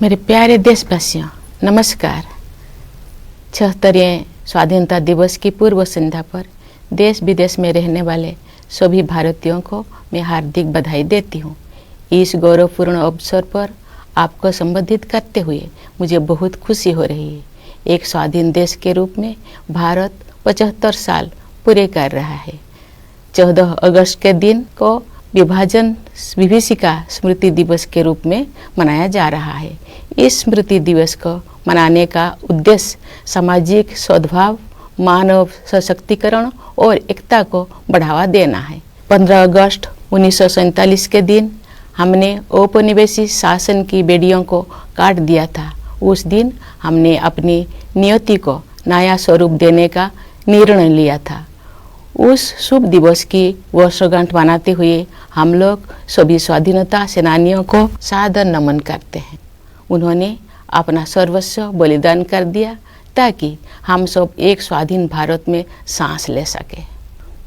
मेरे प्यारे देशवासियों, नमस्कार। 76वें स्वाधीनता दिवस की पूर्व संध्या पर देश विदेश में रहने वाले सभी भारतीयों को मैं हार्दिक बधाई देती हूँ। इस गौरवपूर्ण अवसर पर आपको संबोधित करते हुए मुझे बहुत खुशी हो रही है। एक स्वाधीन देश के रूप में भारत 75 साल पूरे कर रहा है। 14 अगस्त के दिन को विभाजन विभीषिका स्मृति दिवस के रूप में मनाया जा रहा है। इस स्मृति दिवस को मनाने का उद्देश्य सामाजिक सद्भाव, मानव सशक्तिकरण और एकता को बढ़ावा देना है। 15 अगस्त 1947 के दिन हमने औपनिवेशिक शासन की बेड़ियों को काट दिया था। उस दिन हमने अपनी नियति को नया स्वरूप देने का निर्णय लिया था। उस शुभ दिवस की वर्षगांठ मनाते हुए हम लोग सभी स्वाधीनता सेनानियों को सादर नमन करते हैं। उन्होंने अपना सर्वस्व बलिदान कर दिया ताकि हम सब एक स्वाधीन भारत में सांस ले सके।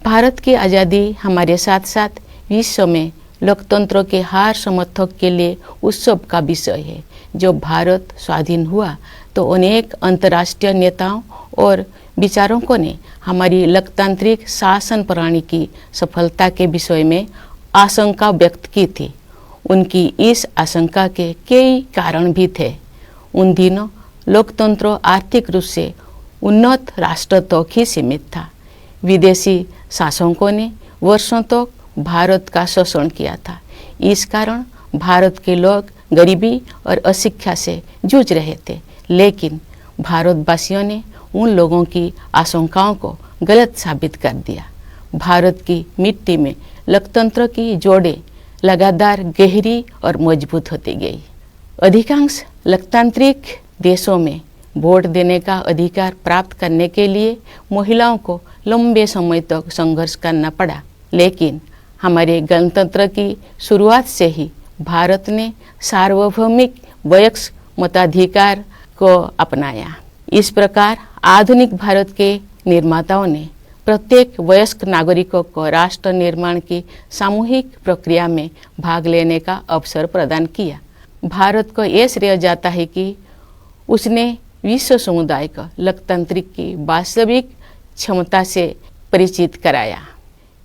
भारत की आज़ादी हमारे साथ साथ विश्व में लोकतंत्र के हर समर्थक के लिए उत्सव का विषय है। जब भारत स्वाधीन हुआ तो अनेक अंतर्राष्ट्रीय नेताओं और विचारकों ने हमारी लोकतांत्रिक शासन प्रणाली की सफलता के विषय में आशंका व्यक्त की थी। उनकी इस आशंका के कई कारण भी थे। उन दिनों लोकतंत्र आर्थिक रूप से उन्नत राष्ट्र तक ही सीमित था। विदेशी शासकों ने वर्षों तक भारत का शोषण किया था। इस कारण भारत के लोग गरीबी और अशिक्षा से जूझ रहे थे। लेकिन भारतवासियों ने उन लोगों की आशंकाओं को गलत साबित कर दिया। भारत की मिट्टी में लोकतंत्र की जोड़ें लगातार गहरी और मजबूत होती गई। अधिकांश लोकतांत्रिक देशों में वोट देने का अधिकार प्राप्त करने के लिए महिलाओं को लंबे समय तक संघर्ष करना पड़ा। लेकिन हमारे गणतंत्र की शुरुआत से ही भारत ने सार्वभौमिक वयस्क मताधिकार को अपनाया। इस प्रकार आधुनिक भारत के निर्माताओं ने प्रत्येक वयस्क नागरिकों को राष्ट्र निर्माण की सामूहिक प्रक्रिया में भाग लेने का अवसर प्रदान किया। भारत को यह श्रेय जाता है कि उसने विश्व समुदाय को लोकतंत्र की वास्तविक क्षमता से परिचित कराया।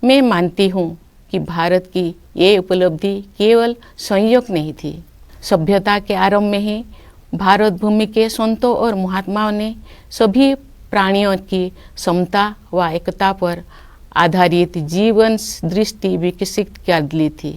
मैं मानती हूँ कि भारत की ये उपलब्धि केवल संयोग नहीं थी। सभ्यता के आरंभ में ही भारत भूमि के संतों और महात्माओं ने सभी प्राणियों की समता व एकता पर आधारित जीवन दृष्टि विकसित कर ली थी।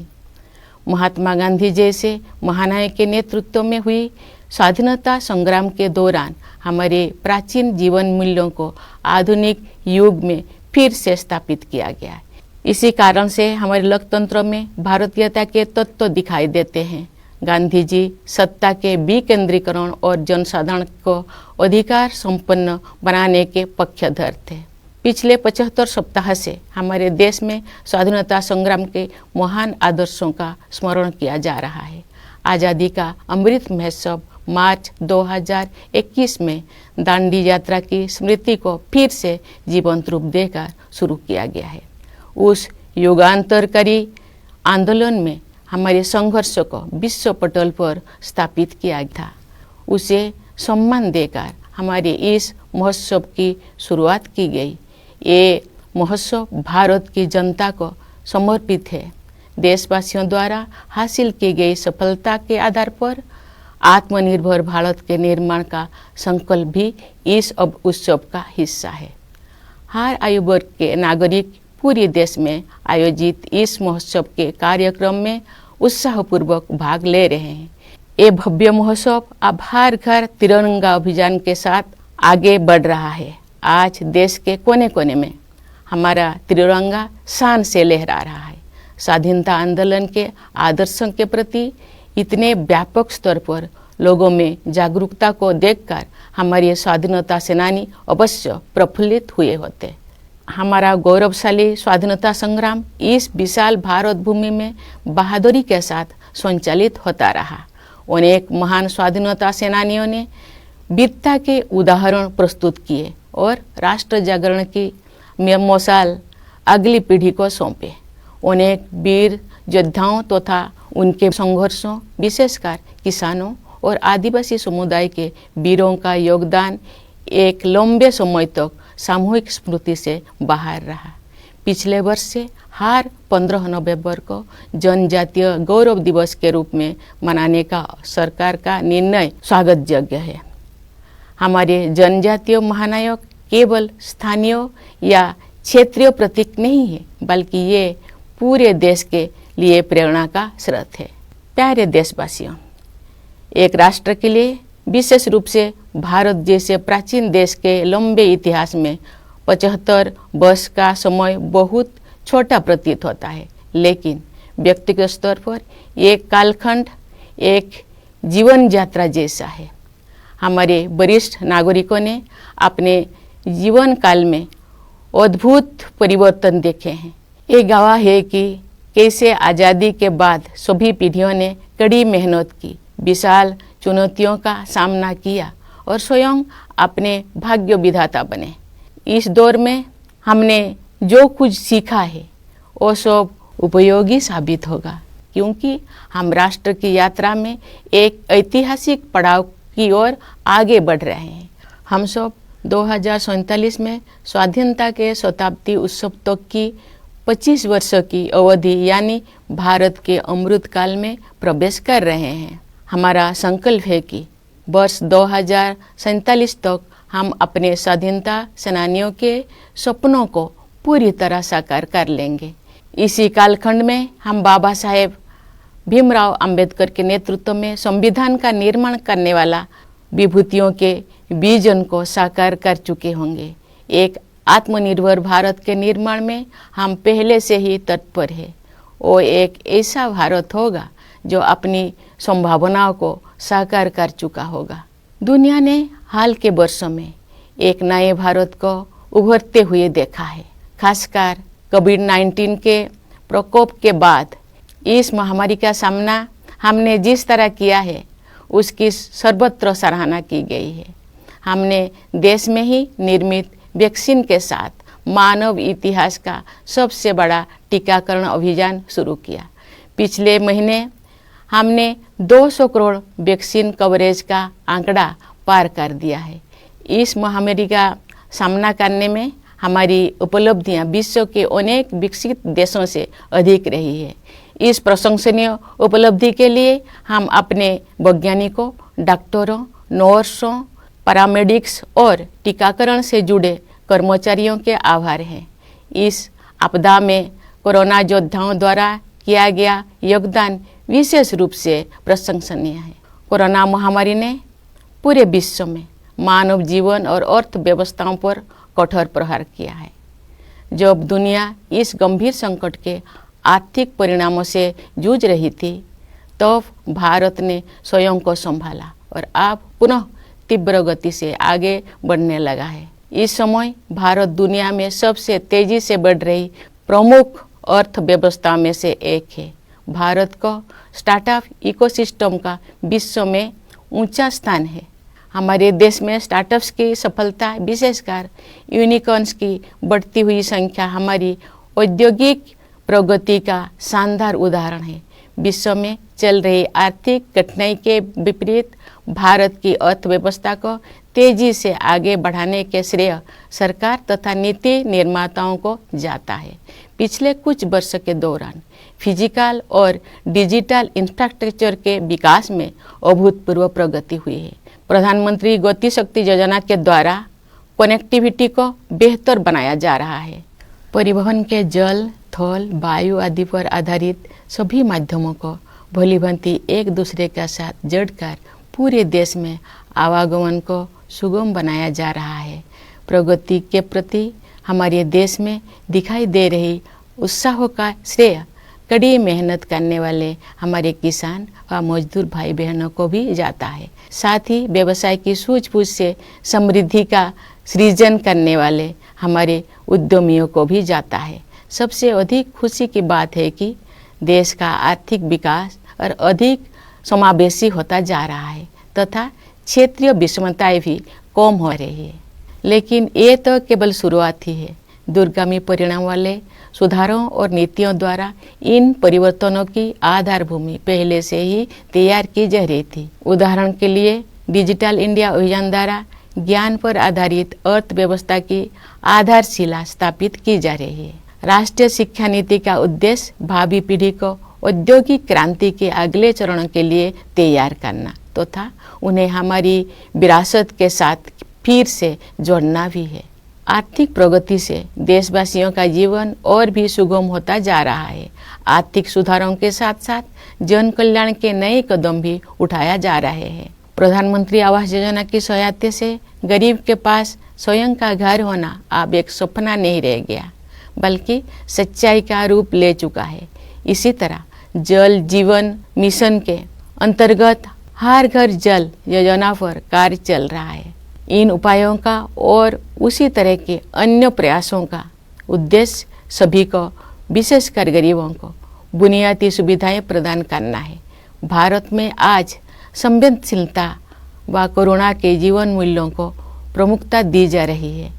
महात्मा गांधी जैसे महानायक के नेतृत्व में हुई स्वाधीनता संग्राम के दौरान हमारे प्राचीन जीवन मूल्यों को आधुनिक युग में फिर से स्थापित किया गया। इसी कारण से हमारे लोकतंत्र में भारतीयता के तत्व दिखाई देते हैं। गांधी जी सत्ता के विकेंद्रीकरण और जनसाधारण को अधिकार संपन्न बनाने के पक्षधर थे। पिछले 75 सप्ताह से हमारे देश में स्वाधीनता संग्राम के महान आदर्शों का स्मरण किया जा रहा है। आज़ादी का अमृत महोत्सव मार्च 2021 में दांडी यात्रा की स्मृति को फिर से जीवंत रूप देकर शुरू किया गया है। उस युगांतरकारी आंदोलन में हमारे संघर्ष को विश्व पटल पर स्थापित किया था। उसे सम्मान देकर हमारे इस महोत्सव की शुरुआत की गई। ये महोत्सव भारत की जनता को समर्पित है। देशवासियों द्वारा हासिल की गई सफलता के आधार पर आत्मनिर्भर भारत के निर्माण का संकल्प भी इस उत्सव का हिस्सा है। हर आयु वर्ग के नागरिक पूरे देश में आयोजित इस महोत्सव के कार्यक्रम में उत्साहपूर्वक भाग ले रहे हैं। ये भव्य महोत्सव अब हर घर तिरंगा अभियान के साथ आगे बढ़ रहा है। आज देश के कोने कोने में हमारा तिरंगा शान से लहरा रहा है। स्वाधीनता आंदोलन के आदर्शों के प्रति इतने व्यापक स्तर पर लोगों में जागरूकता को देखकर हमारे स्वाधीनता सेनानी अवश्य प्रफुल्लित हुए होते। हमारा गौरवशाली स्वाधीनता संग्राम इस विशाल भारत भूमि में बहादुरी के साथ संचालित होता रहा। अनेक महान स्वाधीनता सेनानियों ने वीरता के उदाहरण प्रस्तुत किए और राष्ट्र जागरण की मशाल अगली पीढ़ी को सौंपे। अनेक वीर योद्धाओं तथा उनके संघर्षों, विशेषकर किसानों और आदिवासी समुदाय के वीरों का योगदान एक लंबे समय तक सामूहिक स्मृति से बाहर रहा। पिछले वर्ष से हर 15 नवंबर को जनजातीय गौरव दिवस के रूप में मनाने का सरकार का निर्णय स्वागत योग्य है। हमारे जनजातीय महानायक केवल स्थानीय या क्षेत्रीय प्रतीक नहीं है, बल्कि ये पूरे देश के लिए प्रेरणा का स्रोत है। प्यारे देशवासियों, एक राष्ट्र के लिए, विशेष रूप से भारत जैसे प्राचीन देश के लंबे इतिहास में 75 वर्ष का समय बहुत छोटा प्रतीत होता है, लेकिन व्यक्तिगत स्तर पर एक कालखंड एक जीवन यात्रा जैसा है। हमारे वरिष्ठ नागरिकों ने अपने जीवन काल में अद्भुत परिवर्तन देखे हैं। ये गवाह है कि कैसे आज़ादी के बाद सभी पीढ़ियों ने कड़ी मेहनत की, विशाल चुनौतियों का सामना किया और स्वयं अपने भाग्य विधाता बने। इस दौर में हमने जो कुछ सीखा है वो सब उपयोगी साबित होगा, क्योंकि हम राष्ट्र की यात्रा में एक ऐतिहासिक पड़ाव की ओर आगे बढ़ रहे हैं। हम सब 2047 में स्वाधीनता के शताब्दी उत्सव तक की 25 वर्षों की अवधि यानी भारत के अमृत काल में प्रवेश कर रहे हैं। हमारा संकल्प है कि वर्ष 2047 तक हम अपने स्वाधीनता सेनानियों के सपनों को पूरी तरह साकार कर लेंगे। इसी कालखंड में हम बाबा साहेब भीमराव अंबेडकर के नेतृत्व में संविधान का निर्माण करने वाला विभूतियों के विजन को साकार कर चुके होंगे। एक आत्मनिर्भर भारत के निर्माण में हम पहले से ही तत्पर हैं। वो एक ऐसा भारत होगा जो अपनी संभावनाओं को साकार कर चुका होगा। दुनिया ने हाल के वर्षों में एक नए भारत को उभरते हुए देखा है। खासकर कोविड-19 के प्रकोप के बाद इस महामारी का सामना हमने जिस तरह किया है उसकी सर्वत्र सराहना की गई है। हमने देश में ही निर्मित वैक्सीन के साथ मानव इतिहास का सबसे बड़ा टीकाकरण अभियान शुरू किया। पिछले महीने हमने 200 करोड़ वैक्सीन कवरेज का आंकड़ा पार कर दिया है। इस महामारी का सामना करने में हमारी उपलब्धियां विश्व के अनेक विकसित देशों से अधिक रही है। इस प्रशंसनीय उपलब्धि के लिए हम अपने वैज्ञानिकों, डॉक्टरों, नर्सों, पैरामेडिक्स और टीकाकरण से जुड़े कर्मचारियों के आभार हैं। इस आपदा में कोरोना योद्धाओं द्वारा किया गया योगदान विशेष रूप से प्रशंसनीय है। कोरोना महामारी ने पूरे विश्व में मानव जीवन और अर्थव्यवस्थाओं पर कठोर प्रहार किया है। जब दुनिया इस गंभीर संकट के आर्थिक परिणामों से जूझ रही थी, तब भारत ने स्वयं को संभाला और अब पुनः तीव्र गति से आगे बढ़ने लगा है। इस समय भारत दुनिया में सबसे तेजी से बढ़ रही प्रमुख अर्थव्यवस्था में से एक है। भारत को स्टार्टअप इकोसिस्टम का विश्व में ऊंचा स्थान है। हमारे देश में स्टार्टअप्स की सफलता, विशेषकर यूनिकॉर्न्स की बढ़ती हुई संख्या हमारी औद्योगिक प्रगति का शानदार उदाहरण है। विश्व में चल रही आर्थिक कठिनाई के विपरीत भारत की अर्थव्यवस्था को तेजी से आगे बढ़ाने के श्रेय सरकार तथा नीति निर्माताओं को जाता है। पिछले कुछ वर्षों के दौरान फिजिकल और डिजिटल इंफ्रास्ट्रक्चर के विकास में अभूतपूर्व प्रगति हुई है। प्रधानमंत्री गति शक्ति योजना के द्वारा कनेक्टिविटी को बेहतर बनाया जा रहा है। परिवहन के जल, थल, वायु आदि पर आधारित सभी माध्यमों को भलीभांति एक दूसरे के साथ जोड़कर पूरे देश में आवागमन को सुगम बनाया जा रहा है। प्रगति के प्रति हमारे देश में दिखाई दे रही उत्साह का श्रेय कड़ी मेहनत करने वाले हमारे किसान व मजदूर भाई बहनों को भी जाता है। साथ ही व्यवसाय की सूझबूझ से समृद्धि का सृजन करने वाले हमारे उद्यमियों को भी जाता है। सबसे अधिक खुशी की बात है कि देश का आर्थिक विकास और अधिक समावेशी होता जा रहा है तथा क्षेत्रीय विषमताएं भी कम हो रही है। लेकिन ये तो केवल शुरुआत ही है। दूरगामी परिणाम वाले सुधारों और नीतियों द्वारा इन परिवर्तनों की आधार भूमि पहले से ही तैयार की जा रही थी। उदाहरण के लिए डिजिटल इंडिया अभियान द्वारा ज्ञान पर आधारित अर्थव्यवस्था की आधारशिला स्थापित की जा रही है। राष्ट्रीय शिक्षा नीति का उद्देश्य भावी पीढ़ी को औद्योगिक क्रांति के अगले चरण के लिए तैयार करना तथा उन्हें हमारी विरासत के साथ फिर से जोड़ना भी है। आर्थिक प्रगति से देशवासियों का जीवन और भी सुगम होता जा रहा है। आर्थिक सुधारों के साथ साथ जन कल्याण के नए कदम भी उठाया जा रहे हैं। प्रधानमंत्री आवास योजना की सहायता से गरीब के पास स्वयं का घर होना अब एक सपना नहीं रह गया, बल्कि सच्चाई का रूप ले चुका है। इसी तरह जल जीवन मिशन के अंतर्गत हर घर जल योजना पर कार्य चल रहा है। इन उपायों का और उसी तरह के अन्य प्रयासों का उद्देश्य सभी को, विशेषकर गरीबों को बुनियादी सुविधाएं प्रदान करना है। भारत में आज संवेदनशीलता व कोरोना के जीवन मूल्यों को प्रमुखता दी जा रही है।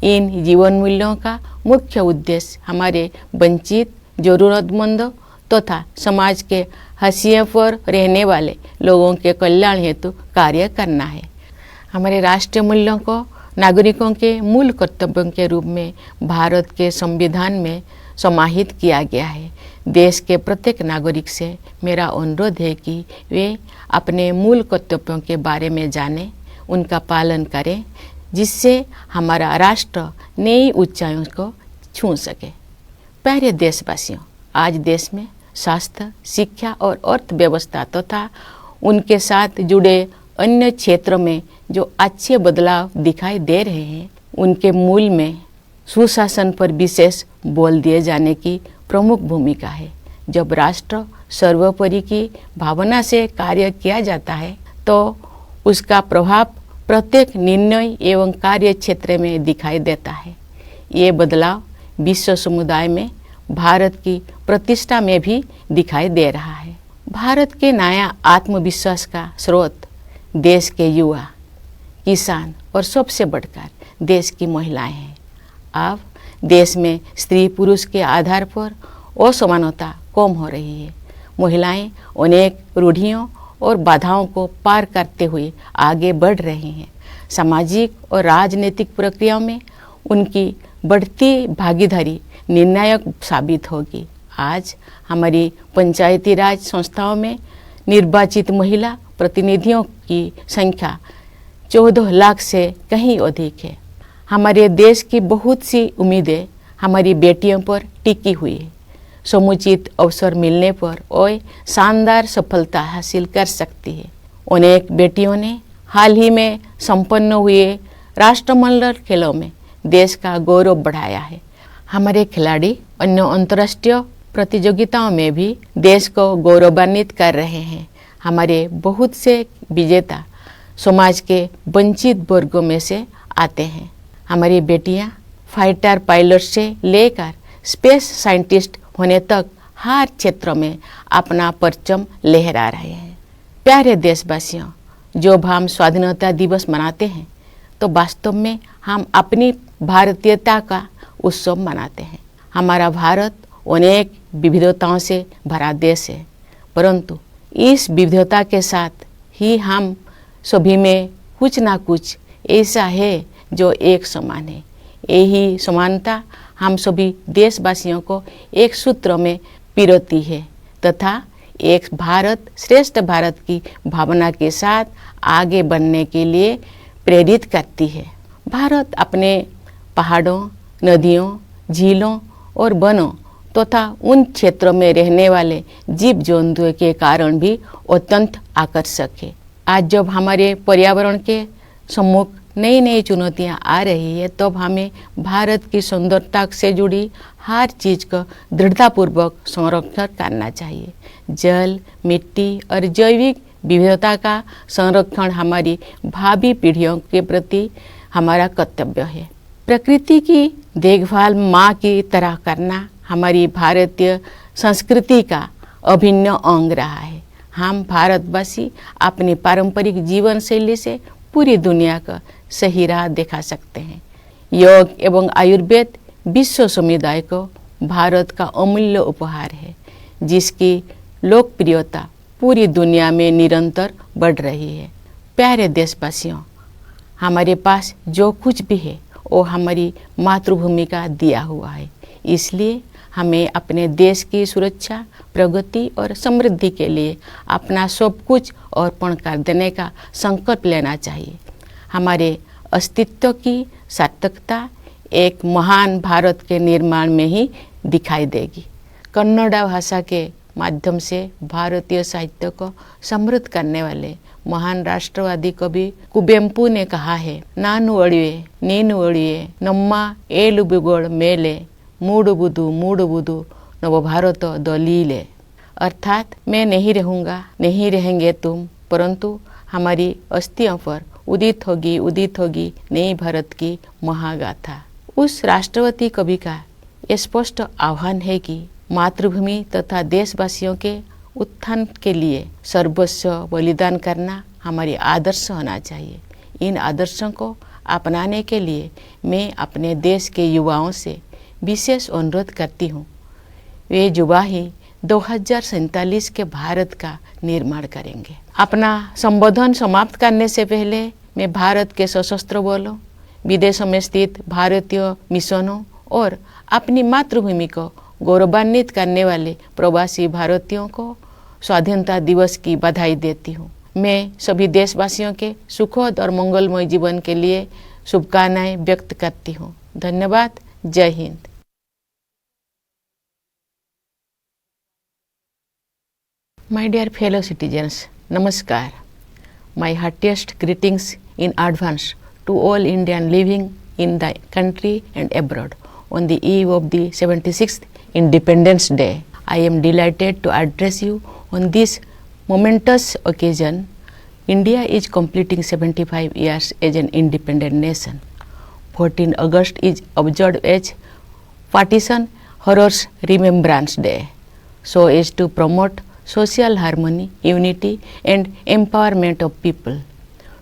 इन जीवन मूल्यों का मुख्य उद्देश्य हमारे वंचित, जरूरतमंदों तथा समाज के हाशिए पर रहने वाले लोगों के कल्याण हेतु कार्य करना है। हमारे राष्ट्रीय मूल्यों को नागरिकों के मूल कर्तव्यों के रूप में भारत के संविधान में समाहित किया गया है। देश के प्रत्येक नागरिक से मेरा अनुरोध है कि वे अपने मूल कर्तव्यों के बारे में जानें, उनका पालन करें, जिससे हमारा राष्ट्र नई ऊंचाइयों को छू सके। प्यारे देशवासियों, आज देश में स्वास्थ्य, शिक्षा और अर्थव्यवस्था तथा उनके साथ जुड़े अन्य क्षेत्रों में जो अच्छे बदलाव दिखाई दे रहे हैं, उनके मूल में सुशासन पर विशेष बल दिए जाने की प्रमुख भूमिका है। जब राष्ट्र सर्वोपरि की भावना से कार्य किया जाता है तो उसका प्रभाव प्रत्येक निर्णय एवं कार्य क्षेत्र में दिखाई देता है। ये बदलाव विश्व समुदाय में भारत की प्रतिष्ठा में भी दिखाई दे रहा है। भारत के नया आत्मविश्वास का स्रोत देश के युवा, किसान और सबसे बढ़कर देश की महिलाएं हैं। अब देश में स्त्री पुरुष के आधार पर असमानता कम हो रही है। महिलाएं अनेक रूढ़ियों और बाधाओं को पार करते हुए आगे बढ़ रही हैं। सामाजिक और राजनीतिक प्रक्रियाओं में उनकी बढ़ती भागीदारी निर्णायक साबित होगी। आज हमारी पंचायती राज संस्थाओं में निर्वाचित महिला प्रतिनिधियों की संख्या 14 लाख से कहीं अधिक है। हमारे देश की बहुत सी उम्मीदें हमारी बेटियों पर टिकी हुई है। समुचित अवसर मिलने पर वह शानदार सफलता हासिल कर सकती है। अनेक बेटियों ने हाल ही में संपन्न हुए राष्ट्रमंडल खेलों में देश का गौरव बढ़ाया है। हमारे खिलाड़ी अन्य अंतर्राष्ट्रीय प्रतियोगिताओं में भी देश को गौरवान्वित कर रहे हैं। हमारे बहुत से विजेता समाज के वंचित वर्गों में से आते हैं। हमारी बेटियां फाइटर पायलट से लेकर स्पेस साइंटिस्ट होने तक हर क्षेत्र में अपना परचम लहरा रहे हैं। प्यारे देशवासियों, जब हम स्वाधीनता दिवस मनाते हैं तो वास्तव में हम अपनी भारतीयता का उत्सव मनाते हैं। हमारा भारत अनेक विविधताओं से भरा देश है, परंतु इस विविधता के साथ ही हम सभी में कुछ ना कुछ ऐसा है जो एक समान है। यही समानता हम सभी देशवासियों को एक सूत्र में पिरोती है तथा एक भारत श्रेष्ठ भारत की भावना के साथ आगे बढ़ने के लिए प्रेरित करती है। भारत अपने पहाड़ों, नदियों, झीलों और वनों तथा उन क्षेत्रों में रहने वाले जीव जंतुओं के कारण भी अत्यंत आकर्षक है। आज जब हमारे पर्यावरण के सम्मुख नई नई चुनौतियां आ रही है, तब हमें भारत की सुंदरता से जुड़ी हर चीज़ का दृढ़तापूर्वक संरक्षण करना चाहिए। जल, मिट्टी और जैविक विविधता का संरक्षण हमारी भावी पीढ़ियों के प्रति हमारा कर्तव्य है। प्रकृति की देखभाल माँ की तरह करना हमारी भारतीय संस्कृति का अभिन्न अंग रहा है। हम भारतवासी अपनी पारंपरिक जीवन शैली से पूरी दुनिया का सही राह दिखा सकते हैं। योग एवं आयुर्वेद विश्व समुदाय को भारत का अमूल्य उपहार है, जिसकी लोकप्रियता पूरी दुनिया में निरंतर बढ़ रही है। प्यारे देशवासियों, हमारे पास जो कुछ भी है वो हमारी मातृभूमि का दिया हुआ है। इसलिए हमें अपने देश की सुरक्षा, प्रगति और समृद्धि के लिए अपना सब कुछ अर्पण कर देने का संकल्प लेना चाहिए। हमारे अस्तित्व की सार्थकता एक महान भारत के निर्माण में ही दिखाई देगी। कन्नड़ भाषा के माध्यम से भारतीय साहित्य को समृद्ध करने वाले महान राष्ट्रवादी कवि कुवेंपु ने कहा है, नानु अड़िए नीनु अड़िए नम्मा एलु बिगोड़ मेले मूडबुदु नव भारत दलीले। अर्थात मैं नहीं रहूँगा, नहीं रहेंगे तुम, परंतु हमारी अस्थियों पर उदित होगी नई भारत की महागाथा। उस राष्ट्रवादी कवि का स्पष्ट आह्वान है कि मातृभूमि तथा देशवासियों के उत्थान के लिए सर्वस्व बलिदान करना हमारी आदर्श होना चाहिए। इन आदर्शों को अपनाने के लिए मैं अपने देश के युवाओं से विशेष अनुरोध करती हूँ। वे युवा ही 2047 के भारत का निर्माण करेंगे। अपना संबोधन समाप्त करने से पहले मैं भारत के सशस्त्र बलों, विदेशों में स्थित भारतीय मिशनों और अपनी मातृभूमि को गौरवान्वित करने वाले प्रवासी भारतीयों को स्वाधीनता दिवस की बधाई देती हूँ। मैं सभी देशवासियों के सुखद और मंगलमय जीवन के लिए शुभकामनाएं व्यक्त करती हूँ। धन्यवाद। जय Hind. My dear fellow citizens, Namaskar. My heartiest greetings in advance to all Indians living in the country and abroad on the eve of the 76th Independence Day. I am delighted to address you on this momentous occasion. India is completing 75 years as an independent nation. 14 August is observed as Partition Horrors Remembrance Day, so as to promote social harmony, unity and empowerment of people.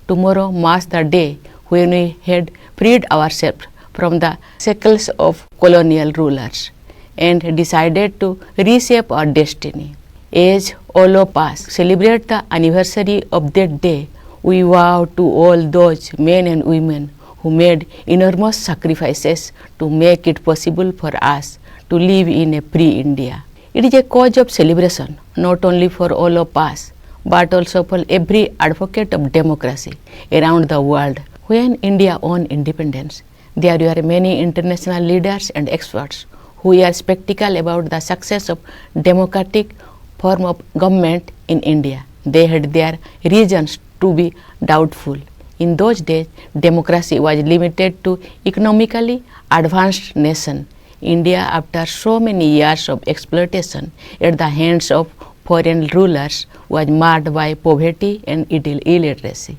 Tomorrow marks the day when we had freed ourselves from the shackles of colonial rulers and decided to reshape our destiny. As all of us celebrate the anniversary of that day, we vow to all those men and women who made enormous sacrifices to make it possible for us to live in a free India. It is a cause of celebration not only for all of us, but also for every advocate of democracy around the world. When India won independence, there were many international leaders and experts who were skeptical about the success of democratic form of government in India. They had their reasons to be doubtful. In those days, democracy was limited to economically advanced nations. India, after so many years of exploitation at the hands of foreign rulers, was marred by poverty and illiteracy.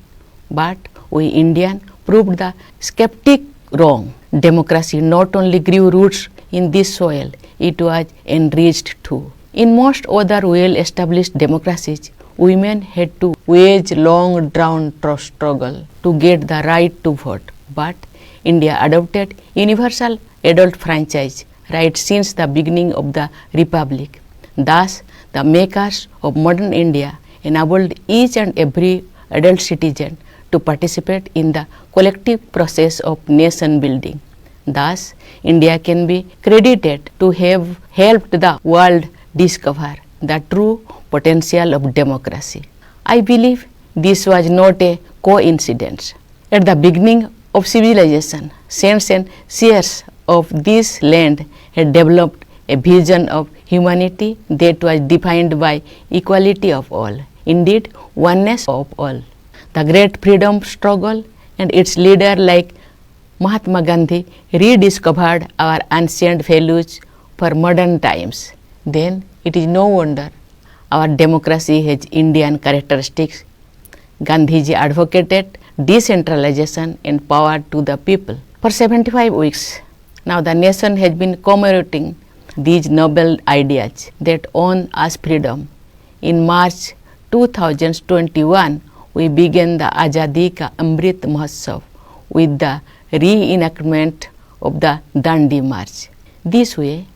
But we Indians proved the skeptic wrong. Democracy not only grew roots in this soil, it was enriched too. In most other well-established democracies, women had to wage long drawn struggle to get the right to vote. But India adopted universal adult franchise right since the beginning of the Republic. Thus, the makers of modern India enabled each and every adult citizen to participate in the collective process of nation building. Thus, India can be credited to have helped the world discover the true potential of democracy. I believe this was not a coincidence. At the beginning of civilization, saints and seers of this land had developed a vision of humanity that was defined by equality of all, indeed oneness of all. The great freedom struggle and its leader like Mahatma Gandhi rediscovered our ancient values for modern times. Then it is no wonder our democracy has Indian characteristics. Gandhiji advocated decentralization and power to the people. For 75 weeks, now the nation has been commemorating these noble ideas that won us freedom. In March 2021, we began the Azadi Ka Amrit Mahotsav with the reenactment of the Dandi March. This way,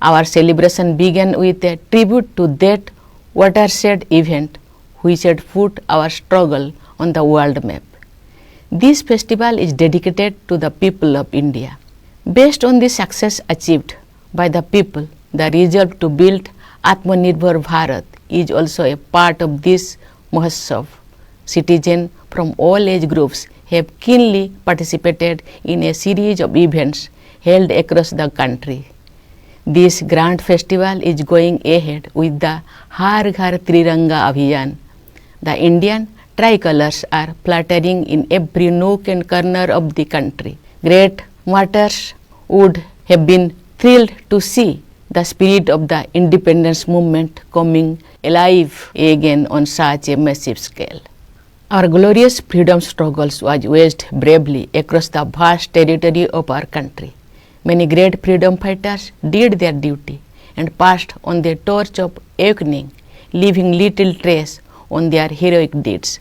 Our celebration began with a tribute to that watershed event which had put our struggle on the world map. This festival is dedicated to the people of India. Based on the success achieved by the people, the resolve to build Atmanirbhar Bharat is also a part of this Mahotsav. Citizens from all age groups have keenly participated in a series of events held across the country. This grand festival is going ahead with the Har Ghar Triranga Abhiyan. The Indian tricolors are fluttering in every nook and corner of the country. Great martyrs would have been thrilled to see the spirit of the independence movement coming alive again on such a massive scale. Our glorious freedom struggles was waged bravely across the vast territory of our country. Many great freedom fighters did their duty and passed on the torch of awakening, leaving little trace on their heroic deeds.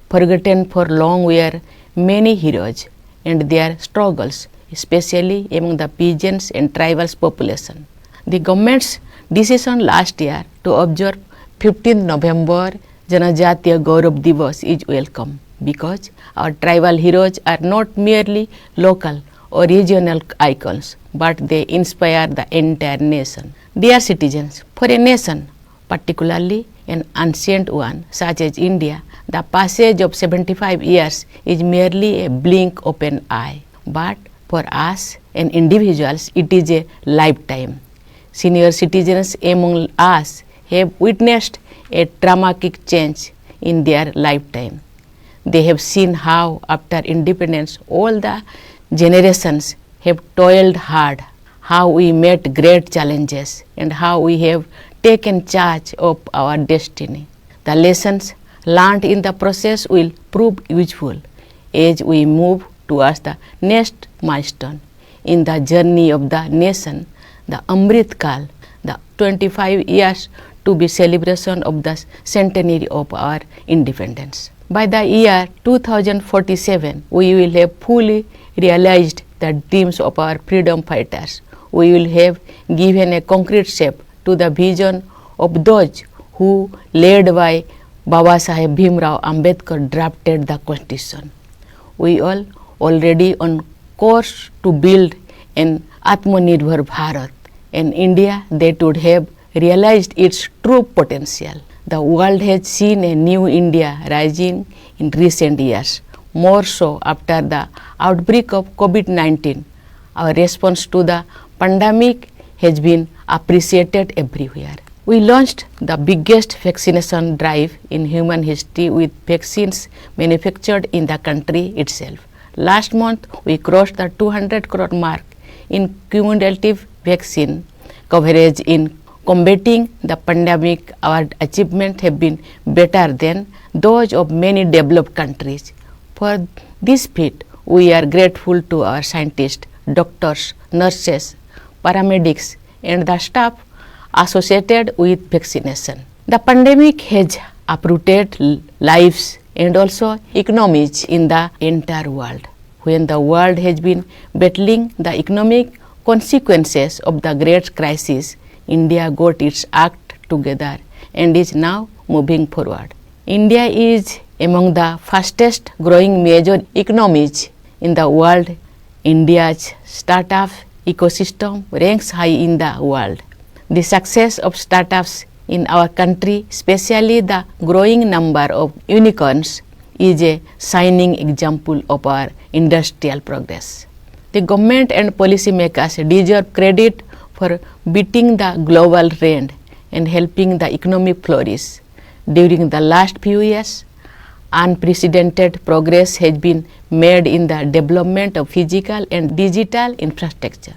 Forgotten for long were many heroes and their struggles, especially among the peasants and tribal population. The government's decision last year to observe 15th November Janajatiya Gaurav Divas is welcome because our tribal heroes are not merely local or regional icons, but they inspire the entire nation. Dear citizens, for a nation, particularly an ancient one such as India, the passage of 75 years is merely a blink of an eye. But for us and individuals, it is a lifetime. Senior citizens among us have witnessed a dramatic change in their lifetime. They have seen how after independence all the generations have toiled hard, how we met great challenges and how we have taken charge of our destiny. The lessons learned in the process will prove useful as we move towards the next milestone in the journey of the nation, the Amrit Kal, the 25 years to be celebration of the centenary of our independence. By the year 2047, we will have fully realized the dreams of our freedom fighters. We will have given a concrete shape to the vision of those who, led by Baba Saheb Bhimrao Ambedkar, drafted the Constitution. We all already on course to build an Atmanirbhar Bharat, an India that would have realized its true potential. The world has seen a new India rising in recent years, more so after the outbreak of COVID-19. Our response to the pandemic has been appreciated everywhere. We launched the biggest vaccination drive in human history with vaccines manufactured in the country itself. Last month, we crossed the 200 crore mark in cumulative vaccine coverage in combating the pandemic. Our achievements have been better than those of many developed countries. For this feat, we are grateful to our scientists, doctors, nurses, paramedics, and the staff associated with vaccination. The pandemic has uprooted lives and also economies in the entire world. When the world has been battling the economic consequences of the great crisis, India got its act together and is now moving forward. India is among the fastest growing major economies in the world. India's startup ecosystem ranks high in the world. The success of startups in our country, especially the growing number of unicorns, is a shining example of our industrial progress. The government and policymakers deserve credit for beating the global trend and helping the economy flourish. During the last few years, unprecedented progress has been made in the development of physical and digital infrastructure.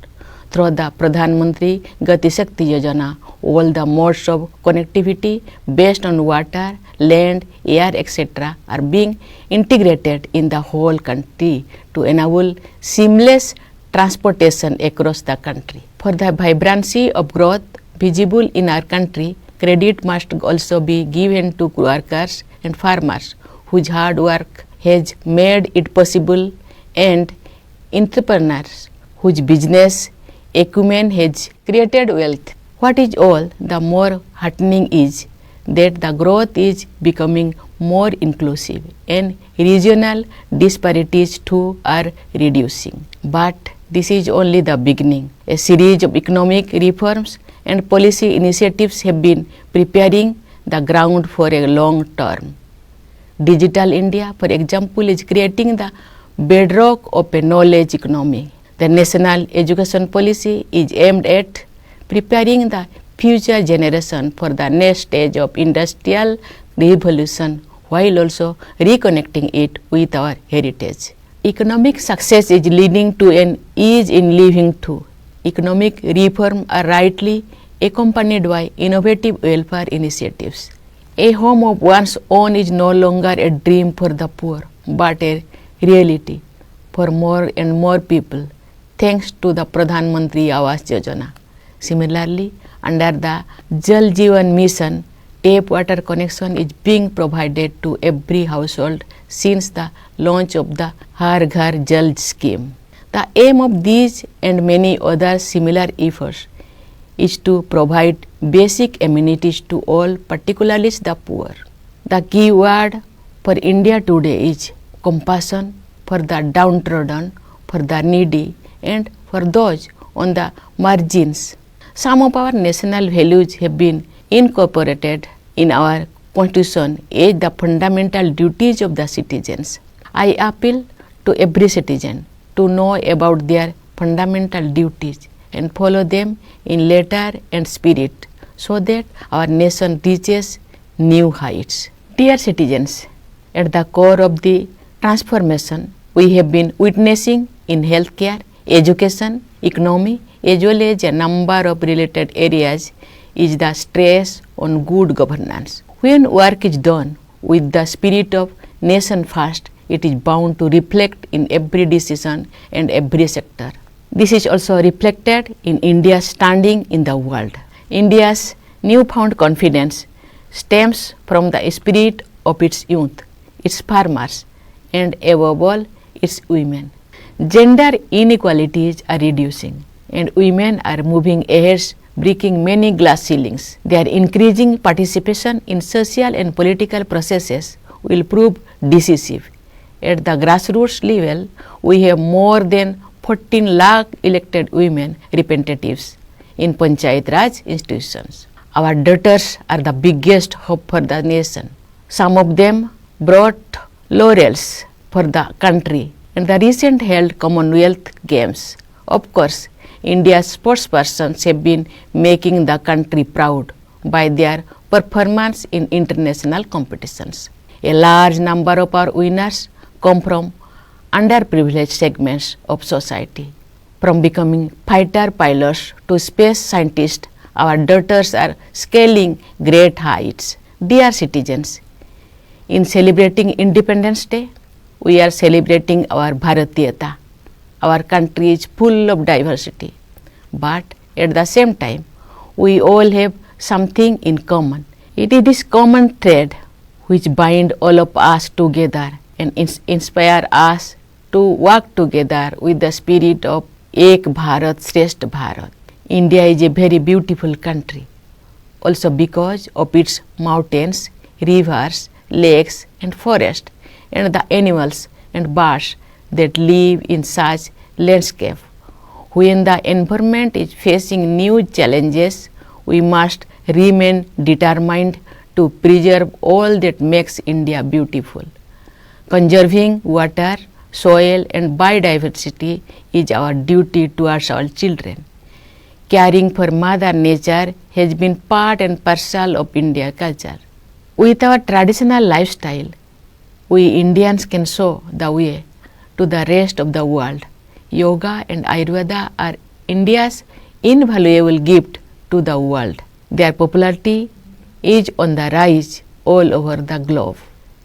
Through the Pradhan Mantri Gati Shakti Yojana, all the modes of connectivity based on water, land, air, etc. are being integrated in the whole country to enable seamless transportation across the country. For the vibrancy of growth visible in our country, credit must also be given to workers and farmers whose hard work has made it possible, and entrepreneurs whose business acumen has created wealth. What is all the more heartening is that the growth is becoming more inclusive and regional disparities too are reducing. But this is only the beginning. A series of economic reforms and policy initiatives have been preparing the ground for a long term. Digital India, for example, is creating the bedrock of a knowledge economy. The national education policy is aimed at preparing the future generation for the next stage of industrial revolution while also reconnecting it with our heritage. Economic success is leading to an ease in living too. Economic reform are rightly accompanied by innovative welfare initiatives. A home of one's own is no longer a dream for the poor, but a reality for more and more people, thanks to the Pradhan Mantri Awas Yojana. Similarly, under the Jal Jeevan Mission, tap water connection is being provided to every household since the launch of the Har Ghar Jal scheme. The aim of these and many other similar efforts is to provide basic amenities to all, particularly the poor. The key word for India today is compassion for the downtrodden, for the needy, and for those on the margins. Some of our national values have been incorporated in our Constitution as the fundamental duties of the citizens. I appeal to every citizen to know about their fundamental duties and follow them in letter and spirit so that our nation reaches new heights. Dear citizens, at the core of the transformation we have been witnessing in healthcare, education, economy, as well as a number of related areas is the stress on good governance. When work is done with the spirit of nation first, it is bound to reflect in every decision and every sector. This is also reflected in India's standing in the world. India's newfound confidence stems from the spirit of its youth, its farmers, and above all, its women. Gender inequalities are reducing, and women are moving ahead, breaking many glass ceilings. Their increasing participation in social and political processes will prove decisive. At the grassroots level, we have more than 14 lakh elected women representatives in Panchayat Raj institutions. Our daughters are the biggest hope for the nation. Some of them brought laurels for the country in the recent held Commonwealth Games. Of course, India's sportspersons have been making the country proud by their performance in international competitions. A large number of our winners come from underprivileged segments of society. From becoming fighter pilots to space scientists, our daughters are scaling great heights. Dear citizens, in celebrating Independence Day, we are celebrating our Bharatiyata. Our country is full of diversity, but at the same time, we all have something in common. It is this common thread which binds all of us together and inspire us to work together with the spirit of Ek Bharat Shrestha Bharat. India is a very beautiful country, also because of its mountains, rivers, lakes and forests, and the animals and birds that live in such landscape. When the environment is facing new challenges, we must remain determined to preserve all that makes India beautiful. Conserving water, soil and biodiversity is our duty towards our children. Caring for Mother Nature has been part and parcel of Indian culture. With our traditional lifestyle, we Indians can show the way to the rest of the world. Yoga and Ayurveda are India's invaluable gift to the world. Their popularity is on the rise all over the globe.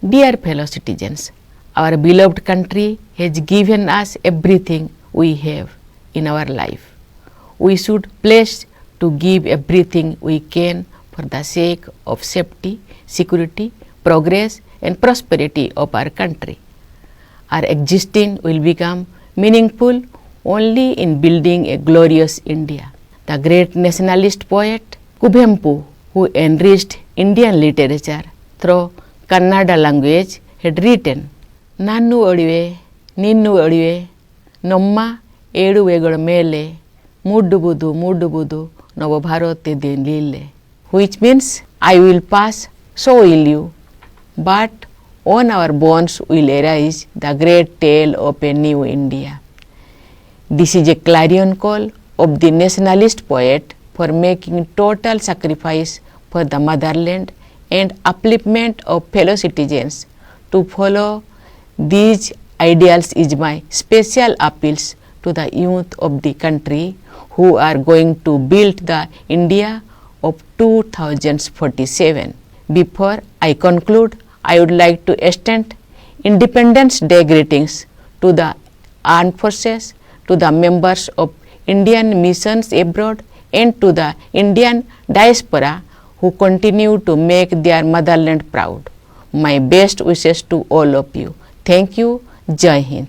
Dear fellow citizens, our beloved country has given us everything we have in our life. We should pledge to give everything we can for the sake of safety, security, progress and prosperity of our country. Our existence will become meaningful only in building a glorious India. The great nationalist poet Kuvempu, who enriched Indian literature through Kannada language, had written, Nannu Odive, Ninnu Odive, Nomma Eduveಗಳ ಮೇಲೆ ಮೂಡುವುದು ನವ ಭಾರತದ ಲೀಲೆ, which means I will pass, so will you, but on our bones will arise the great tale of a new India. This is a clarion call of the nationalist poet for making total sacrifice for the motherland and upliftment of fellow citizens. To follow these ideals is my special appeals to the youth of the country who are going to build the India of 2047. Before I conclude, I would like to extend Independence Day greetings to the armed forces, to the members of Indian missions abroad, and to the Indian diaspora who continue to make their motherland proud. My best wishes to all of you. Thank you. Jai Hind.